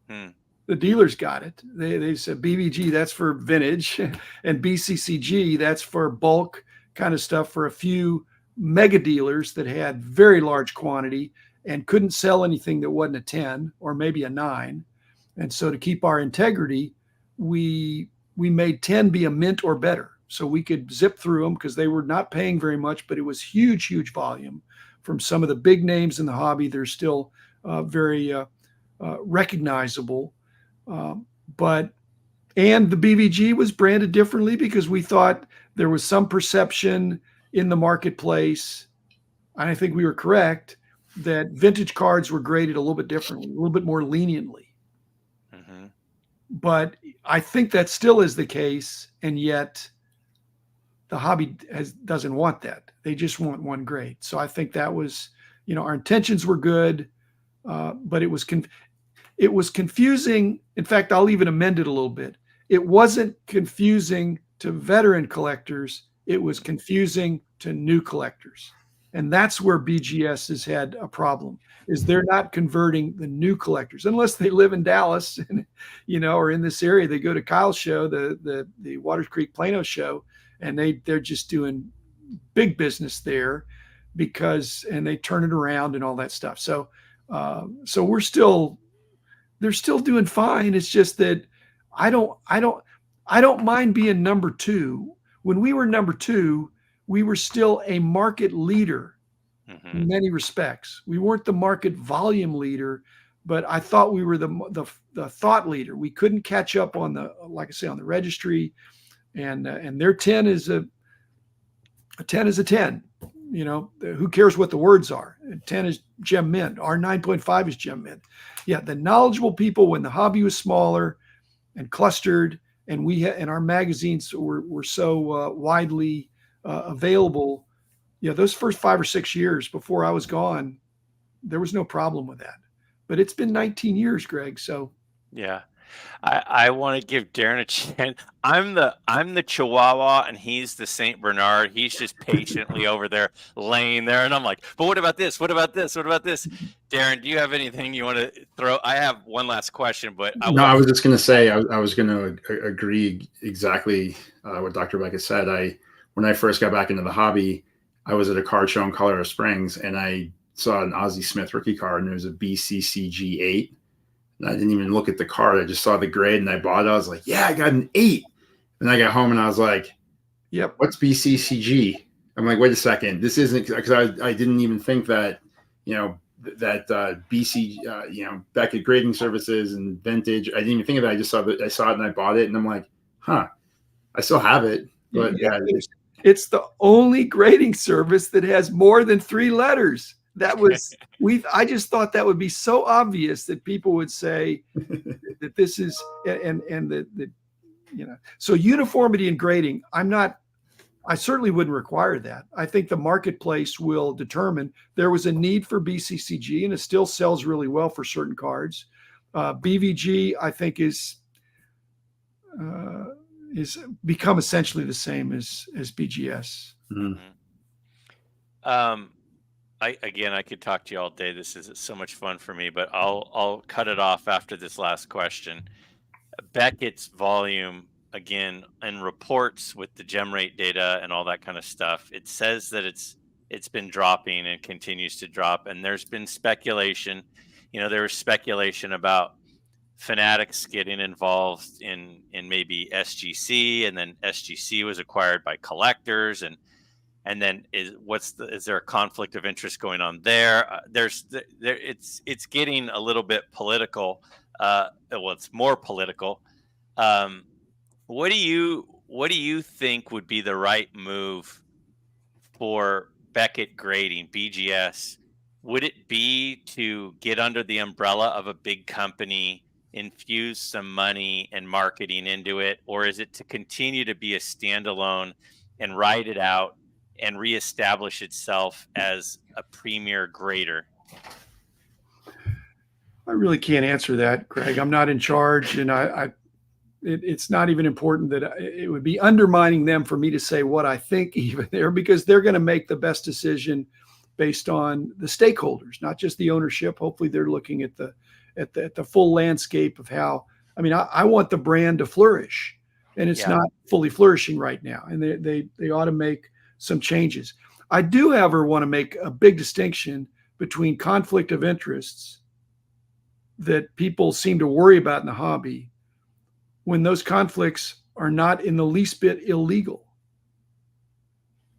The dealers got it. They said BVG, that's for vintage, and BCCG, that's for bulk kind of stuff for a few mega dealers that had very large quantity and couldn't sell anything that wasn't a 10 or maybe a 9. And so to keep our integrity, we made 10 be a mint or better. So we could zip through them because they were not paying very much, but it was huge volume from some of the big names in the hobby. They're still very recognizable. And the BVG was branded differently because we thought there was some perception in the marketplace, and I think we were correct, that vintage cards were graded a little bit differently, a little bit more leniently. But I think that still is the case, and yet the hobby doesn't want that. They just want one grade. So I think that was, our intentions were good, but it was confusing. In fact, I'll even amend it a little bit. It wasn't confusing to veteran collectors. It was confusing to new collectors. And that's where BGS has had a problem, is they're not converting the new collectors unless they live in Dallas and, or in this area. They go to Kyle's show, the Waters Creek Plano show, and they're just doing big business there and they turn it around and all that stuff. So they're still doing fine. It's just that I don't mind being number 2. When we were number 2, we were still a market leader in many respects. We weren't the market volume leader, but I thought we were the thought leader. We couldn't catch up on like I say, on the registry, and their 10 is a 10 is a 10. Who cares what the words are? 10 is gem mint. Our 9.5 is gem mint. Yeah, the knowledgeable people when the hobby was smaller and clustered, and and our magazines were so widely available. Yeah, those first 5 or 6 years before I was gone, there was no problem with that. But it's been 19 years, Greg. So yeah. I want to give Darren a chance. I'm the Chihuahua and he's the Saint Bernard. He's just patiently over there laying there, and I'm like, but what about this? What about this? What about this? Darren, do you have anything you want to throw? I have one last question, but I was just going to say I was going to agree exactly what Dr. Beckett said. When I first got back into the hobby, I was at a card show in Colorado Springs, and I saw an Ozzie Smith rookie card, and it was a BCCG 8. And I didn't even look at the card. I just saw the grade and I bought it. I was like, yeah, I got an 8. And I got home and I was like, yep, what's BCCG? I'm like, wait a second. This isn't, because I didn't even think that, BC, Beckett grading services and vintage. I didn't even think of that. I just saw that. I saw it and I bought it. And I'm like, I still have it. But it's the only grading service that has more than 3 letters. I just thought that would be so obvious that people would say that this is, and the so uniformity in grading, I certainly wouldn't require that. I think the marketplace will determine. There was a need for BCCG, and it still sells really well for certain cards. BVG, I think, is become essentially the same as BGS. Mhm. I could talk to you all day. This is so much fun for me, but I'll cut it off after this last question. Beckett's volume, again, and reports with the gem rate data and all that kind of stuff, it says that it's been dropping and continues to drop. And there's been speculation, there was speculation about Fanatics getting involved in maybe SGC, and then SGC was acquired by collectors, and then is there a conflict of interest going on there? It's getting a little bit political. Well, it's more political. What do you think would be the right move for Beckett grading, BGS? Would it be to get under the umbrella of a big company, infuse some money and marketing into it, or is it to continue to be a standalone and ride it out and reestablish itself as a premier grader? I really can't answer that, Greg. I'm not in charge, and it's not even important that it would be undermining them for me to say what I think even there, because they're going to make the best decision based on the stakeholders, not just the ownership. Hopefully they're looking at the full landscape of how, I want the brand to flourish, and it's not fully flourishing right now. And they ought to make some changes. I do, however, want to make a big distinction between conflict of interests that people seem to worry about in the hobby, when those conflicts are not in the least bit illegal.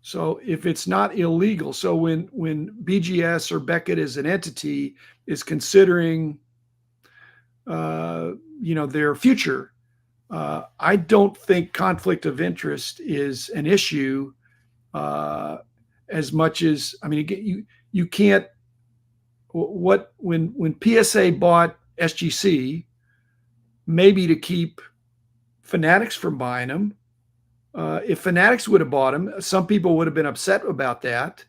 So if it's not illegal, so when BGS or Beckett as an entity is considering, their future, I don't think conflict of interest is an issue as much as, you can't. When PSA bought SGC, maybe to keep Fanatics from buying them. If Fanatics would have bought them, some people would have been upset about that.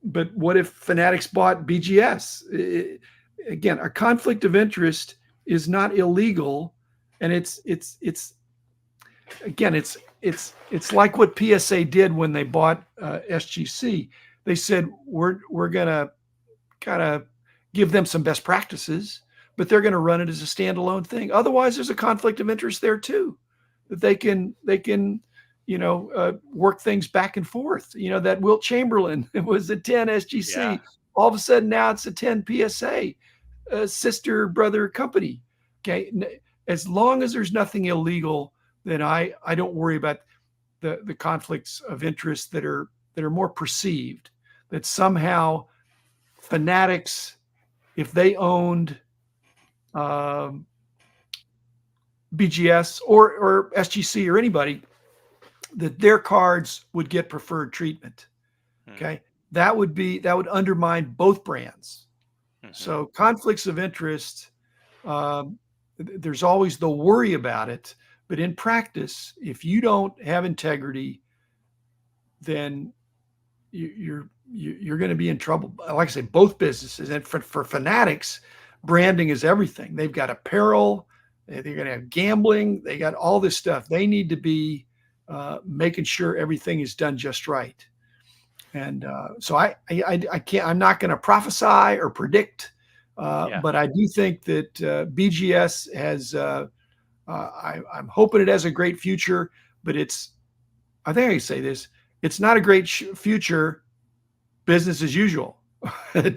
But what if Fanatics bought BGS? Again, a conflict of interest is not illegal, and it's like what PSA did when they bought SGC. They said we're gonna kind of give them some best practices, but they're going to run it as a standalone thing. Otherwise, there's a conflict of interest there too, that they can work things back and forth. That Wilt Chamberlain, it was a 10 SGC. Yeah. All of a sudden now it's a 10 PSA, sister brother company. Okay, as long as there's nothing illegal, then I don't worry about the conflicts of interest that are more perceived. That somehow Fanatics, if they owned BGS or SGC or anybody, that their cards would get preferred treatment. Okay, that would undermine both brands. So conflicts of interest, there's always the worry about it, but in practice, if you don't have integrity, then you're going to be in trouble. Like I say, both businesses, and for Fanatics, branding is everything. They've got apparel, they're going to have gambling, they got all this stuff. They need to be making sure everything is done just right. And so I can't. I'm not going to prophesy or predict, but I do think that BGS has. I'm hoping it has a great future, but I think I can say this. It's not a great future business as usual,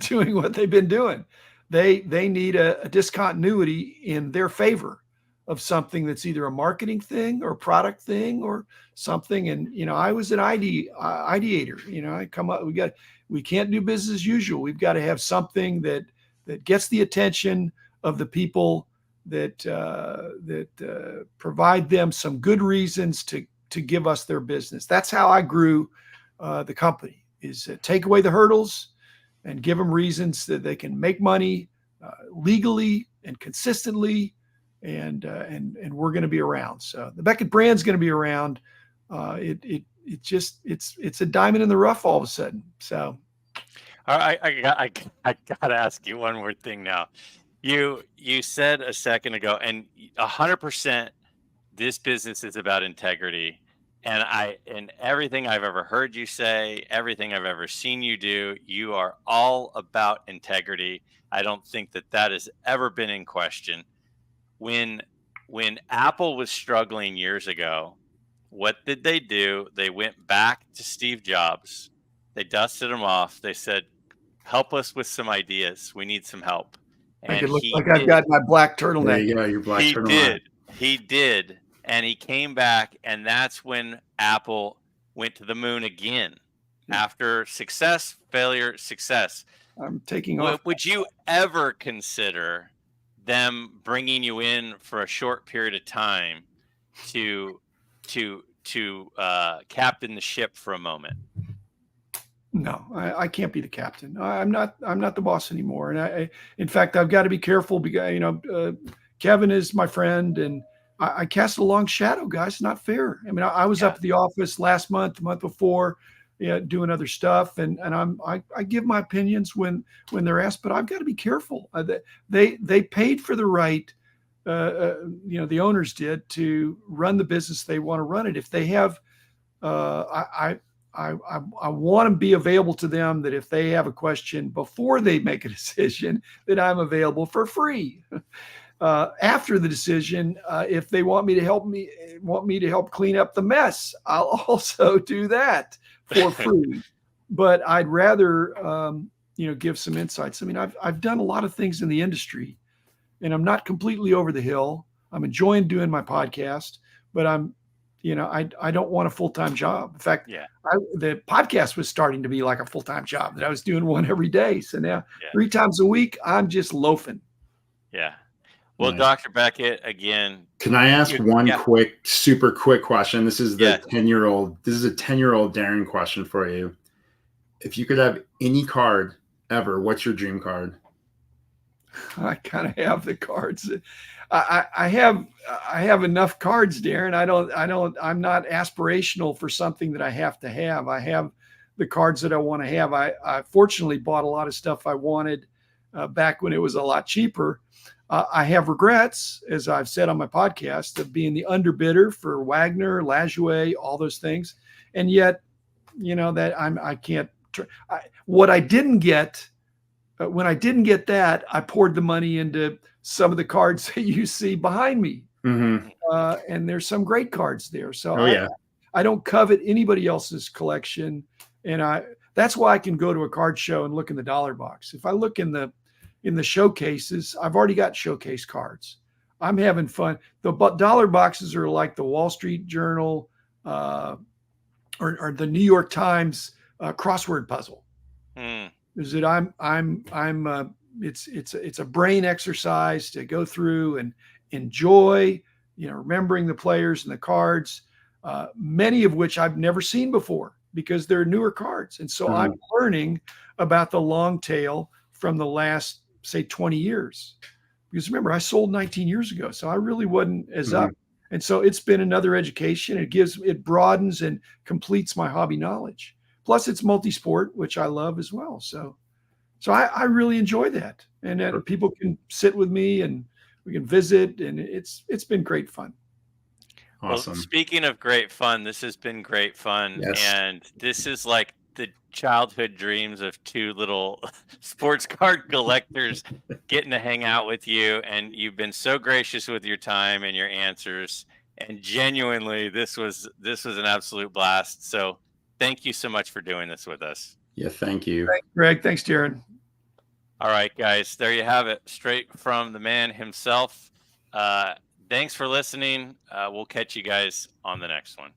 doing what they've been doing. They need a discontinuity in their favor of something that's either a marketing thing or a product thing or something. And, I was an ideator, I come up, we can't do business as usual. We've got to have something that gets the attention of the people, that provide them some good reasons to give us their business. That's how I grew the company. take away the hurdles and give them reasons that they can make money legally and consistently, and we're going to be around. So the Beckett brand's going to be around. It's a diamond in the rough all of a sudden. So, all right, I got to ask you one more thing now. You said a second ago, and 100%, this business is about integrity. And everything I've ever heard you say, everything I've ever seen you do, you are all about integrity. I don't think that has ever been in question. When Apple was struggling years ago, what did they do? They went back to Steve Jobs. They dusted him off. They said, "Help us with some ideas. We need some help." Make And it look he like I've got my black turtleneck. There you go, your black he turtleneck. He did. And he came back, and that's when Apple went to the moon again. After success, failure, success. I'm taking off. Would you ever consider them bringing you in for a short period of time to captain the ship for a moment? No, I can't be the captain. I'm not the boss anymore. And in fact, I've got to be careful because, Kevin is my friend, and I cast a long shadow, guys. It's not fair. I mean, I was up at the office last month, the month before, doing other stuff, and I give my opinions when they're asked, but I've got to be careful. They paid for the right, the owners did, to run the business they want to run it. If they have, I want to be available to them, that if they have a question before they make a decision, that I'm available for free. After the decision, if they want me to help clean up the mess, I'll also do that for free. But I'd rather, give some insights. I mean, I've done a lot of things in the industry, and I'm not completely over the hill. I'm enjoying doing my podcast, but I don't want a full-time job. In fact, the podcast was starting to be like a full-time job, that I was doing one every day. So now 3 times a week, I'm just loafing. Yeah. Well, Dr. Beckett, again. Can I ask one super quick question? This is the 10-year-old. This is a 10-year-old Darren question for you. If you could have any card ever, what's your dream card? I kind of have the cards. I have enough cards, Darren. I'm not aspirational for something that I have to have. I have the cards that I want to have. I fortunately bought a lot of stuff I wanted back when it was a lot cheaper. I have regrets, as I've said on my podcast, of being the underbidder for Wagner, Lajoie, all those things. And yet, that I can't. What I didn't get, when I didn't get that, I poured the money into some of the cards that you see behind me. Mm-hmm. And there's some great cards there. So I don't covet anybody else's collection. And that's why I can go to a card show and look in the dollar box. If I look in the showcases, I've already got showcase cards. I'm having fun. The dollar boxes are like the Wall Street Journal or the New York Times crossword puzzle. Is that it's a brain exercise to go through and enjoy, remembering the players and the cards, many of which I've never seen before because they're newer cards. And so I'm learning about the long tail from the last, say, 20 years. Because remember, I sold 19 years ago, so I really wasn't as up. And so it's been another education. It broadens and completes my hobby knowledge. Plus it's multi-sport, which I love as well. So I really enjoy that. And people can sit with me and we can visit, and it's been great fun. Awesome. Well, speaking of great fun, this has been great fun. Yes. And this is like the childhood dreams of 2 little sports card collectors getting to hang out with you. And you've been so gracious with your time and your answers. And genuinely, this was an absolute blast. So thank you so much for doing this with us. Yeah, thank you. Thanks, Greg. Thanks, Darren. All right, guys, there you have it, straight from the man himself. Thanks for listening. We'll catch you guys on the next one.